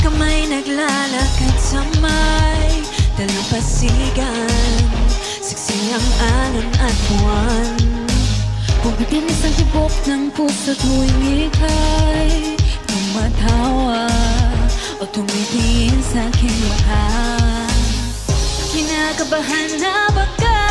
Kamay naglalakad sa may dalampasigan, siksi ang alon at buwan. Pumitinis ang tibok ng puso tuwing ika'y tumatawa o tumitingin sa aking mata. Kinakabahan na baka